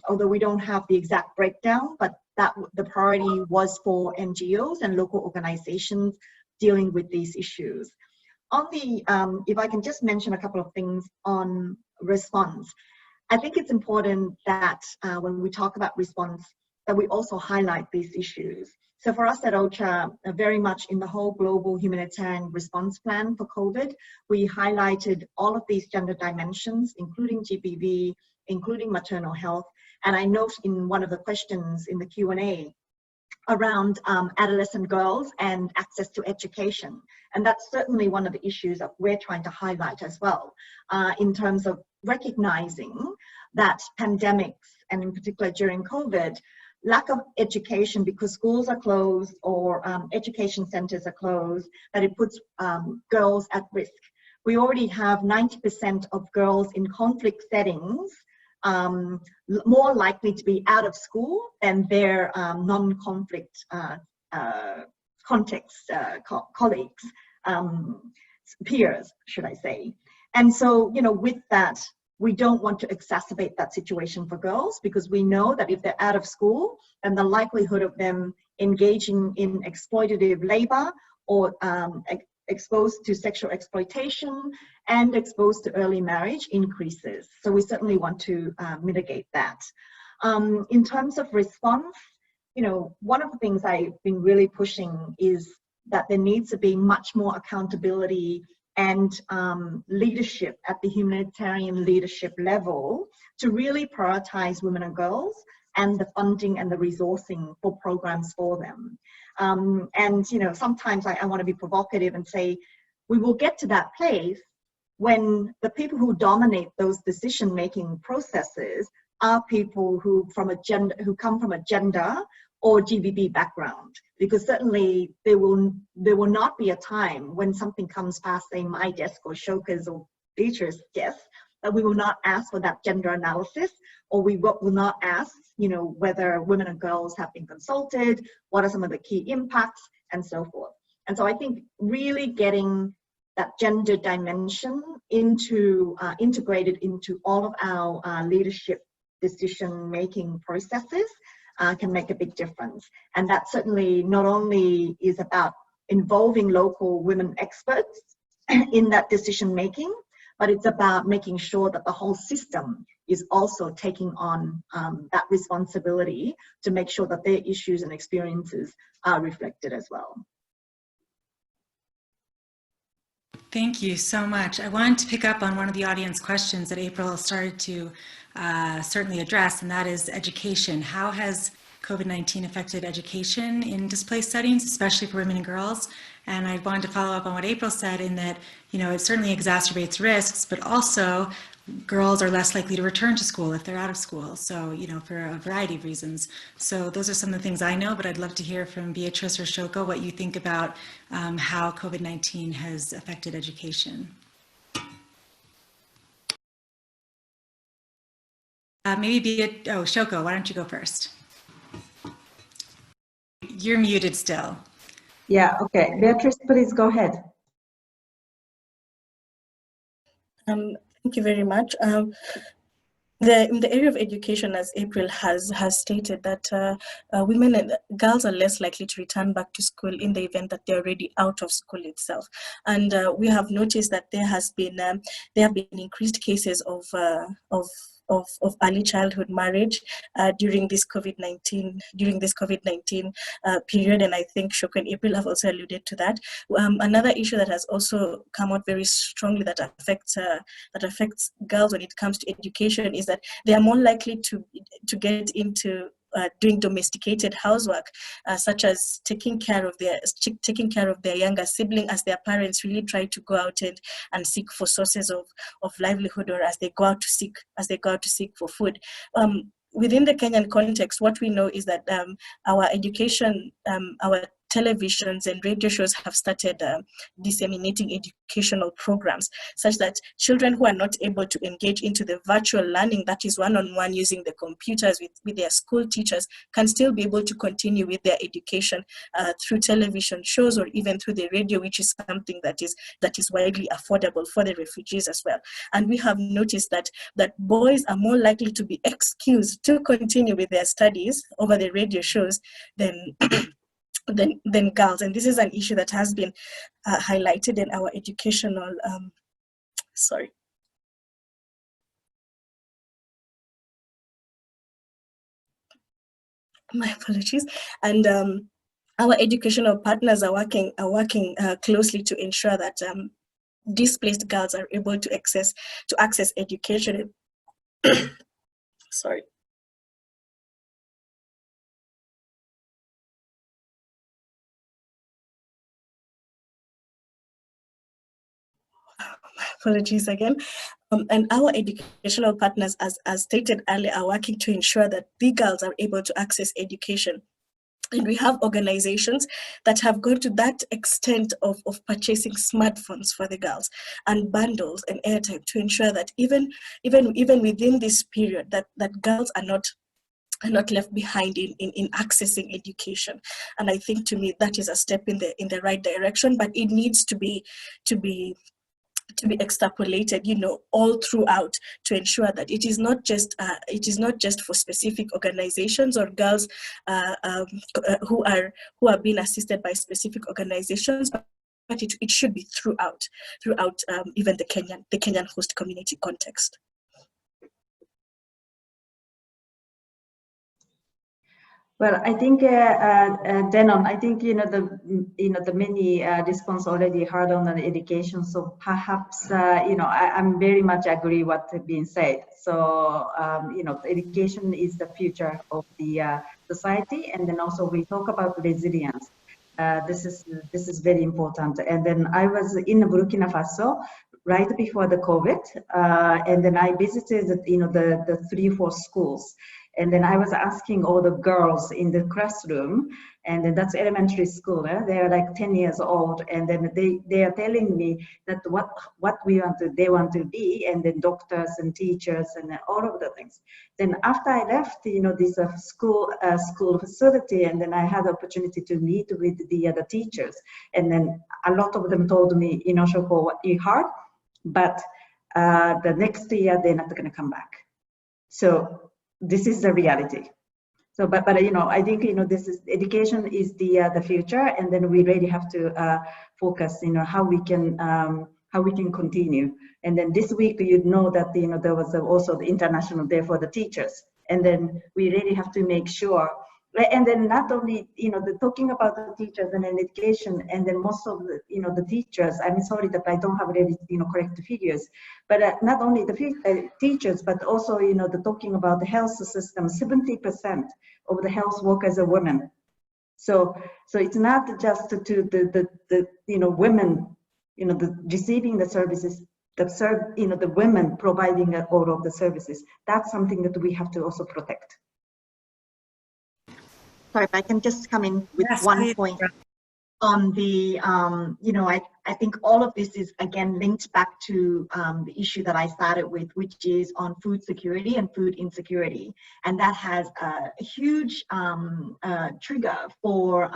although we don't have the exact breakdown, but that the priority was for NGOs and local organizations dealing with these issues. On the, if I can just mention a couple of things on response, I think it's important that when we talk about response, that we also highlight these issues. So for us at OCHA, very much in the whole global humanitarian response plan for COVID, we highlighted all of these gender dimensions, including GBV, including maternal health. And I note in one of the questions in the Q&A around adolescent girls and access to education. And that's certainly one of the issues that we're trying to highlight as well, in terms of recognizing that pandemics, and in particular during COVID, lack of education because schools are closed or education centers are closed, that it puts girls at risk. We already have 90% of girls in conflict settings more likely to be out of school than their non-conflict context colleagues, peers, should I say. And so, with that, we don't want to exacerbate that situation for girls, because we know that if they're out of school, then the likelihood of them engaging in exploitative labor or exposed to sexual exploitation and exposed to early marriage increases. So we certainly want to mitigate that. In terms of response, one of the things I've been really pushing is that there needs to be much more accountability and leadership at the humanitarian leadership level to really prioritize women and girls and the funding and the resourcing for programs for them. And you know, sometimes I want to be provocative and say, we will get to that place when the people who dominate those decision-making processes are people who come from a gender or GBB background, because certainly there will not be a time when something comes past, say, my desk or Shoko's or Beatrice's desk, that we will not ask for that gender analysis, or we will not ask, you know, whether women and girls have been consulted, what are some of the key impacts, and so forth. And so I think really getting that gender dimension integrated into all of our leadership decision-making processes can make a big difference. And that certainly not only is about involving local women experts in that decision-making, but it's about making sure that the whole system is also taking on that responsibility to make sure that their issues and experiences are reflected as well. Thank you so much. I wanted to pick up on one of the audience questions that April started to certainly address, and that is education. How has COVID-19 affected education in displaced settings, especially for women and girls? And I wanted to follow up on what April said in that, you know, it certainly exacerbates risks, but also girls are less likely to return to school if they're out of school. So, you know, for a variety of reasons. So those are some of the things I know, but I'd love to hear from Beatrice or Shoko what you think about how COVID-19 has affected education. Shoko, why don't you go first? You're muted still. Yeah, okay. Beatrice, please go ahead. Thank you very much. In the area of education, as April has stated, that women and girls are less likely to return back to school in the event that they're already out of school itself. And we have noticed that there have been increased cases of early childhood marriage during this COVID-19 period, and I think Shoko and April have also alluded to that. Another issue that has also come out very strongly that affects girls when it comes to education is that they are more likely to get into doing domesticated housework, such as taking care of their younger sibling as their parents really try to go out and seek for sources of livelihood, or as they go out to seek for food. Within the Kenyan context, what we know is that our education, our televisions and radio shows have started disseminating educational programs such that children who are not able to engage into the virtual learning, that is one-on-one using the computers with their school teachers, can still be able to continue with their education through television shows or even through the radio, which is something that is widely affordable for the refugees as well. And we have noticed that boys are more likely to be excused to continue with their studies over the radio shows than girls. And this is an issue that has been highlighted in our educational, my apologies. And our educational partners are working closely to ensure that displaced girls are able to access education. Sorry. Apologies again. And our educational partners, as stated earlier, are working to ensure that the girls are able to access education. And we have organizations that have gone to that extent of purchasing smartphones for the girls and bundles and airtime to ensure that even within this period that girls are not left behind in accessing education. And I think, to me, that is a step in the right direction, but it needs to be extrapolated, all throughout, to ensure that it is not just for specific organizations or girls who are being assisted by specific organizations, but it should be throughout even the Kenyan host community context. Well, I think, Denon, I think, the many response already heard on the education. So perhaps, I'm very much agree what has been said. So, education is the future of the society. And then also we talk about resilience. This is very important. And then I was in Burkina Faso right before the COVID. And then I visited, the 3-4 schools. And then I was asking all the girls in the classroom, and then that's elementary school. They're like 10 years old, and then they are telling me that what they want to be, and then doctors and teachers and all of the things. Then after I left, this school facility, and then I had the opportunity to meet with the other teachers, and then a lot of them told me, Shoko, what you heard, but the next year they're not going to come back. So this is the reality. So, but I think this is education is the future, and then we really have to focus, how we can continue. And then this week, that there was also the International Day for the Teachers, and then we really have to make sure. And then not only talking about the teachers and education, and then most of the the teachers. I'm sorry that I don't have really correct figures, but not only the teachers, but also the talking about the health system. 70% of the health workers are women. So it's not just to the women receiving the services. The women providing all of the services. That's something that we have to also protect. Sorry, if I can just come in with one point on the, I think all of this is again linked back to the issue that I started with, which is on food security and food insecurity. And that has a huge trigger for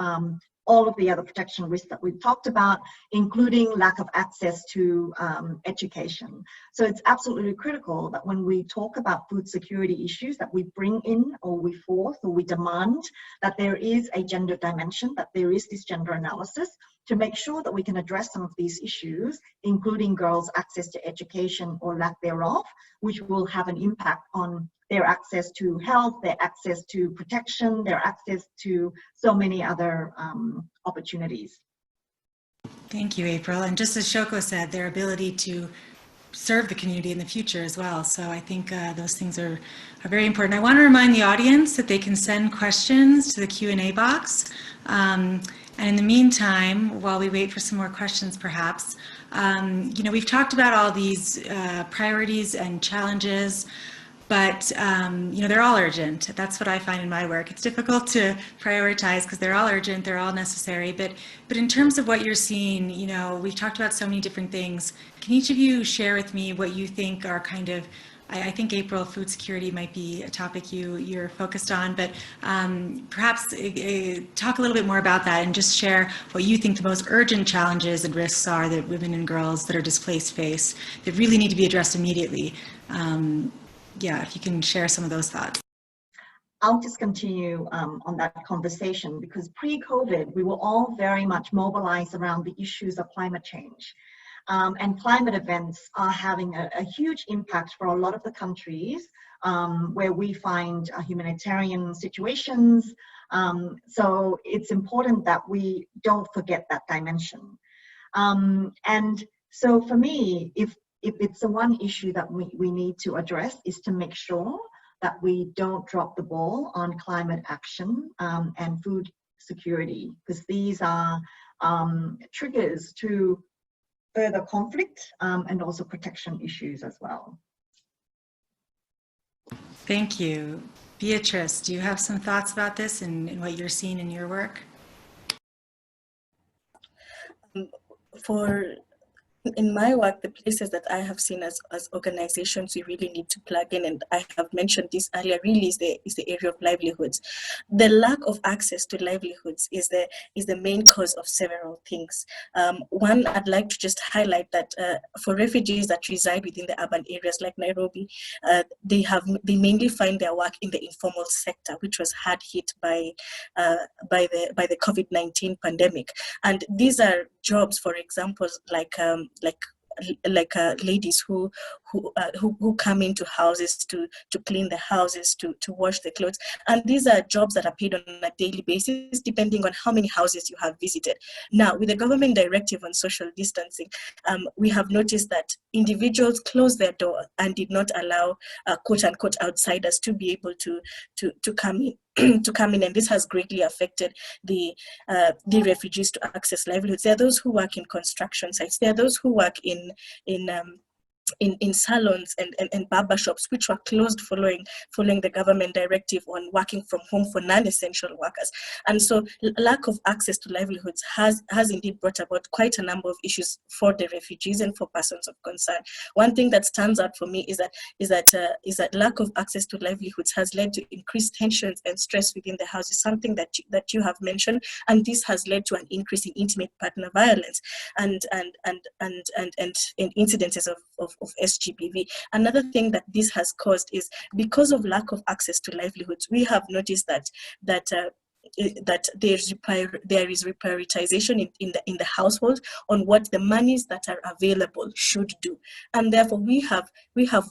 all of the other protection risks that we've talked about, including lack of access to education. So it's absolutely critical that when we talk about food security issues, that we bring in or we forth or we demand that there is a gender dimension, that there is this gender analysis to make sure that we can address some of these issues, including girls' access to education or lack thereof, which will have an impact on their access to health, their access to protection, their access to so many other opportunities. Thank you, April. And just as Shoko said, their ability to serve the community in the future as well. So I think those things are very important. I want to remind the audience that they can send questions to the Q&A box. And in the meantime, while we wait for some more questions perhaps, we've talked about all these priorities and challenges, but they're all urgent. That's what I find in my work. It's difficult to prioritize because they're all urgent, they're all necessary. But in terms of what you're seeing, we've talked about so many different things. Can each of you share with me what you think are kind of, I think April, food security might be a topic you're focused on, but perhaps talk a little bit more about that and just share what you think the most urgent challenges and risks are that women and girls that are displaced face that really need to be addressed immediately. Yeah, if you can share some of those thoughts. I'll just continue on that conversation because pre-COVID, we were all very much mobilized around the issues of climate change. And climate events are having a huge impact for a lot of the countries where we find humanitarian situations. So it's important that we don't forget that dimension. And so for me, if it's the one issue that we need to address is to make sure that we don't drop the ball on climate action and food security, because these are triggers to further conflict and also protection issues as well. Thank you. Beatrice, do you have some thoughts about this and what you're seeing in your work? In my work, the places that I have seen as organizations we really need to plug in, and I have mentioned this earlier, really is the area of livelihoods. The lack of access to livelihoods is the main cause of several things. One, I'd like to just highlight that for refugees that reside within the urban areas like Nairobi, they mainly find their work in the informal sector, which was hard hit by the COVID-19 pandemic. And these are jobs, for example, like ladies who come into houses to clean the houses, to wash the clothes. And these are jobs that are paid on a daily basis, depending on how many houses you have visited. Now, with the government directive on social distancing, we have noticed that individuals closed their door and did not allow quote unquote outsiders to be able to come in. To come in, and this has greatly affected the refugees to access livelihoods. There are those who work in construction sites. There are those who work in salons and barber shops, which were closed following the government directive on working from home for non-essential workers. And so lack of access to livelihoods has indeed brought about quite a number of issues for the refugees and for persons of concern. One thing that stands out for me is that lack of access to livelihoods has led to increased tensions and stress within the house, is something that you have mentioned, and this has led to an increase in intimate partner violence and incidences of SGBV. Another thing that this has caused is, because of lack of access to livelihoods, we have noticed that there is reprioritization in the household on what the monies that are available should do, and therefore we have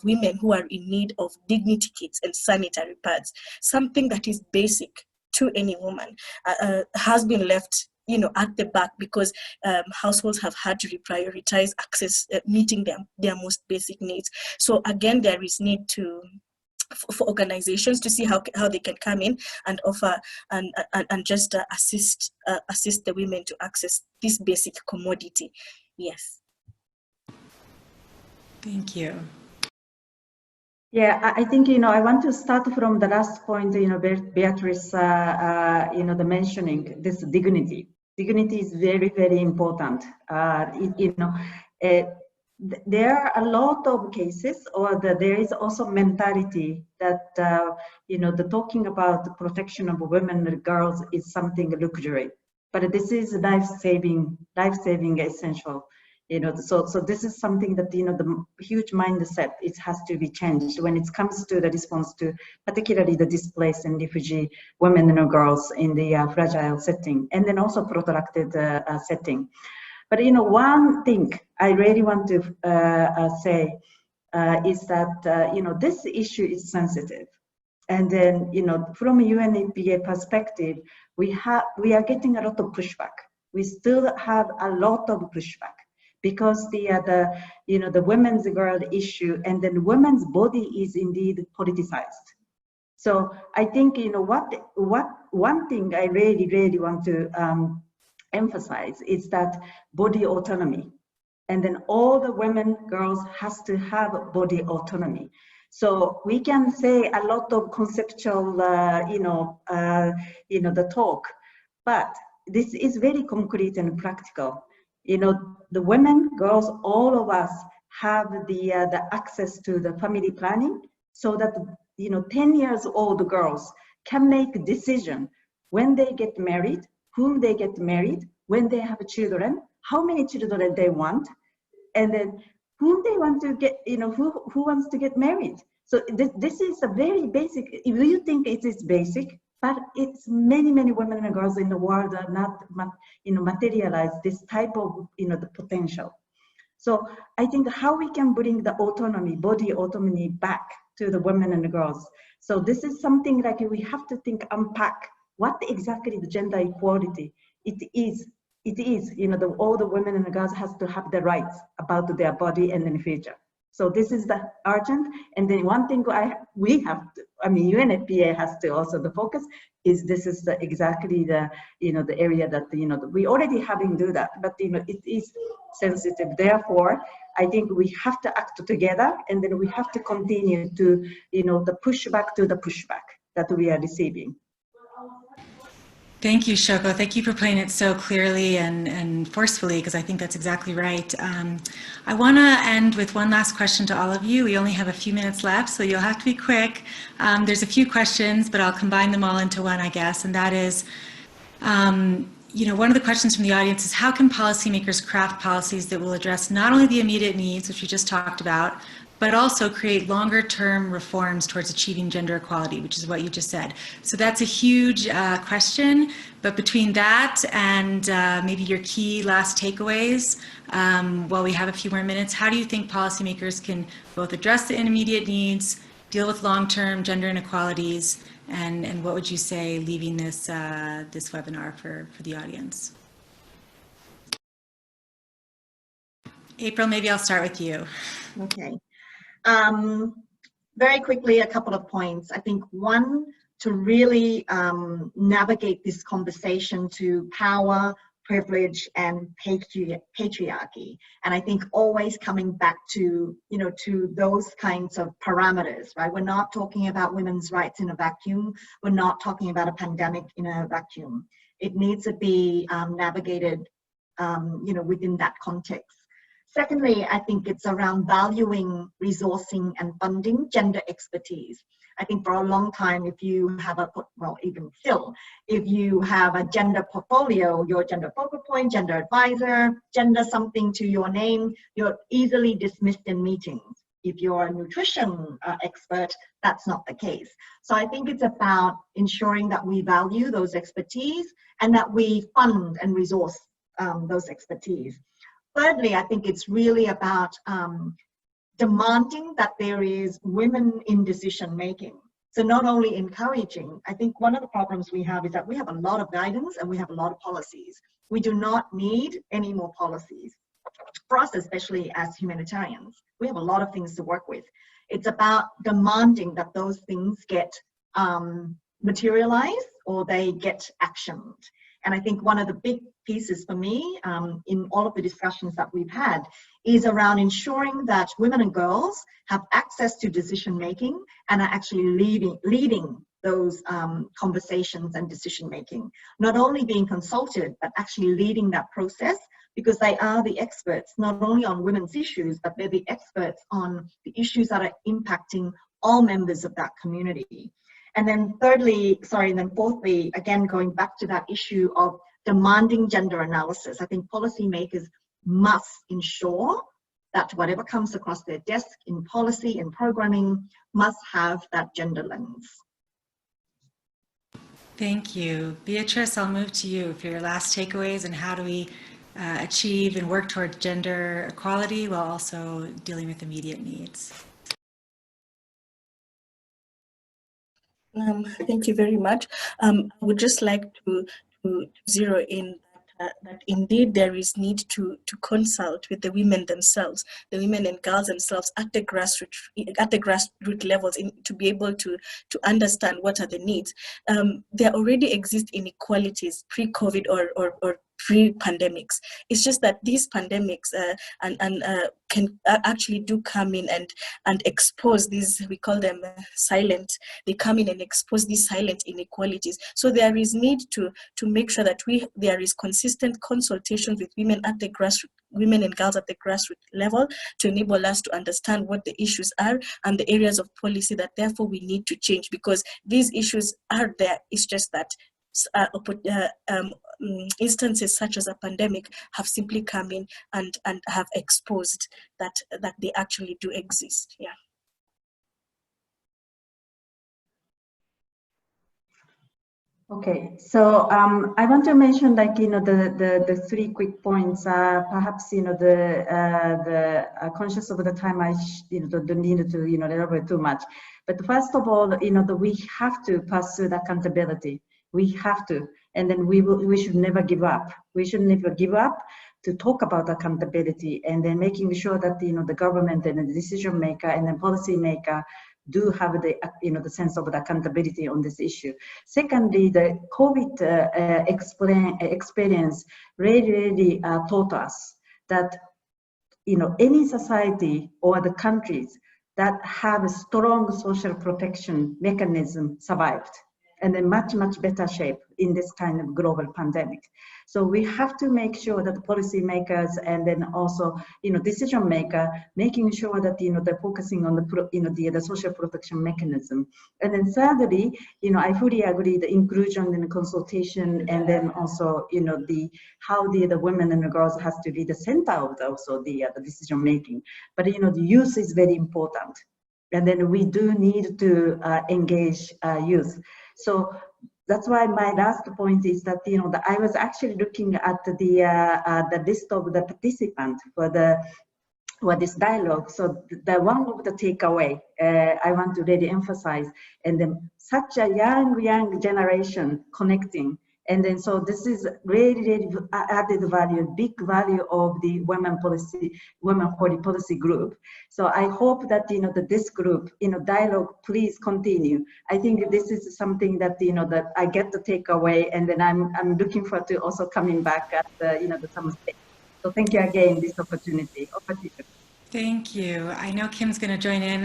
women who are in need of dignity kits and sanitary pads, something that is basic to any woman, has been left at the back because households have had to reprioritize access, meeting their most basic needs. So again, there is need for organizations to see how they can come in and offer and just assist the women to access this basic commodity. Yes. Thank you. Yeah, I think, I want to start from the last point, Beatrice, the mentioning this dignity. Dignity is very, very important. There are a lot of cases, or there is also mentality that, the talking about the protection of women and girls is something luxury, but this is life-saving essential. So this is something that, the huge mindset, it has to be changed when it comes to the response to particularly the displaced and refugee women and girls in the fragile setting, and then also protracted setting. But, one thing I really want to say is that, this issue is sensitive. And then, from a UNFPA perspective, we are getting a lot of pushback. We still have a lot of pushback, because the women's girl issue and then women's body is indeed politicized. So I think, one thing I really, really want to emphasize is that body autonomy, and then all the women, girls has to have body autonomy. So we can say a lot of conceptual, the talk, but this is very concrete and practical. The women, girls, all of us have the access to the family planning, so that 10 years old girls can make a decision when they get married, whom they get married, when they have children, how many children they want, and then whom they want to get, who wants to get married. So this is a very basic, if you think it is basic, but it's many, many women and girls in the world are not, materialize this type of, the potential. So I think how we can bring the autonomy, body autonomy back to the women and the girls. So this is something like we have to unpack what exactly the gender equality it is. All the women and the girls has to have the rights about their body and in the future. So this is the urgent. And then one thing UNFPA has to also the focus is this is exactly the area that we already having do that, but it is sensitive. Therefore, I think we have to act together, and then we have to continue to the pushback that we are receiving. Thank you, Shoko. Thank you for putting it so clearly and forcefully, because I think that's exactly right. I want to end with one last question to all of you. We only have a few minutes left, so you'll have to be quick. There's a few questions, but I'll combine them all into one, I guess, and that is, one of the questions from the audience is, how can policymakers craft policies that will address not only the immediate needs, which we just talked about, but also create longer term reforms towards achieving gender equality, which is what you just said. So that's a huge question, but between that and maybe your key last takeaways, while we have a few more minutes, how do you think policymakers can both address the immediate needs, deal with long-term gender inequalities, and what would you say leaving this, this webinar for the audience? April, maybe I'll start with you. Okay. Very quickly, a couple of points. I think one, to really navigate this conversation to power, privilege, and patriarchy. And I think always coming back to, you know, to those kinds of parameters, right? We're not talking about women's rights in a vacuum. We're not talking about a pandemic in a vacuum. It needs to be navigated, you know, within that context. Secondly, I think it's around valuing, resourcing, and funding gender expertise. I think for a long time, if you have a, well, even still, if you have a gender portfolio, your gender focal point, gender advisor, gender something to your name, you're easily dismissed in meetings. If you're a nutrition expert, that's not the case. So I think it's about ensuring that we value those expertise and that we fund and resource those expertise. Thirdly, I think it's really about demanding that there is women in decision making. So not only encouraging, I think one of the problems we have is that we have a lot of guidance and we have a lot of policies. We do not need any more policies. For us, especially as humanitarians, we have a lot of things to work with. It's about demanding that those things get materialized or they get actioned. And I think one of the big pieces for me in all of the discussions that we've had is around ensuring that women and girls have access to decision making and are actually leading those conversations and decision making. Not only being consulted, but actually leading that process, because they are the experts, not only on women's issues, but they're the experts on the issues that are impacting all members of that community. And then fourthly, again, going back to that issue of demanding gender analysis, I think policymakers must ensure that whatever comes across their desk in policy and programming must have that gender lens. Thank you. Beatrice, I'll move to you for your last takeaways and how do we achieve and work towards gender equality while also dealing with immediate needs. Thank you very much. I would just like to zero in that indeed there is need to consult with the women themselves, the women and girls themselves at the grassroots levels, to be able to understand what are the needs. There already exist inequalities pre-COVID or pre-pandemics. It's just that these pandemics can actually do come in and expose these, we call them silent, they come in and expose these silent inequalities. So there is need to make sure that there is consistent consultation with women at the grassroots, women and girls at the grassroots level, to enable us to understand what the issues are and the areas of policy that therefore we need to change, because these issues are there. It's just that instances such as a pandemic have simply come in and have exposed that they actually do exist. Yeah. Okay, so I want to mention, like, you know, the three quick points. Perhaps, you know, the conscious of the time, I don't need to, you know, elaborate too much. But first of all, you know, we have to pursue the accountability. We have to, and then we should never give up. We should never give up to talk about accountability, and then making sure that, you know, the government and the decision maker and the policy maker do have the, you know, the sense of the accountability on this issue. Secondly, the COVID experience really taught us that, you know, any society or the countries that have a strong social protection mechanism survived. and in much, much better shape in this kind of global pandemic. So we have to make sure that the policymakers and then also, decision maker, making sure that, they're focusing on the social protection mechanism. And then thirdly, I fully agree the inclusion and consultation, and then also, how the women and the girls has to be the center of the decision making. But, the youth is very important. And then we do need to engage youth. So that's why my last point is that, I was actually looking at the list of the participants for this dialogue. So the one of the takeaway I want to really emphasize, and then such a young generation connecting. And then so this is really added value, big value of the women policy group. So I hope that that this group dialogue please continue. I think this is something that that I get to take away, and then I'm looking forward to also coming back at the summer stage. So thank you again this opportunity. Thank you. I know Kim's going to join in.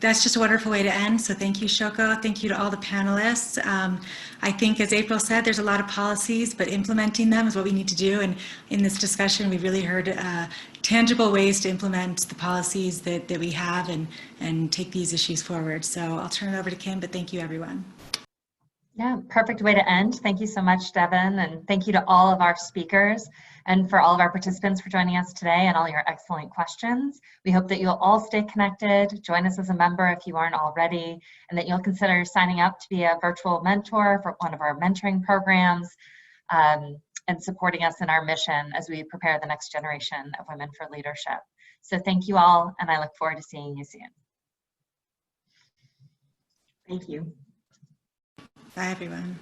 That's just a wonderful way to end. So thank you, Shoko. Thank you to all the panelists. I think, as April said, there's a lot of policies, but implementing them is what we need to do. And in this discussion, we really heard tangible ways to implement the policies that we have and take these issues forward. So I'll turn it over to Kim, but thank you, everyone. Yeah, perfect way to end. Thank you so much, Devon, and thank you to all of our speakers and for all of our participants for joining us today and all your excellent questions. We hope that you'll all stay connected, join us as a member if you aren't already, and that you'll consider signing up to be a virtual mentor for one of our mentoring programs and supporting us in our mission as we prepare the next generation of women for leadership. So thank you all, and I look forward to seeing you soon. Thank you. Bye, everyone.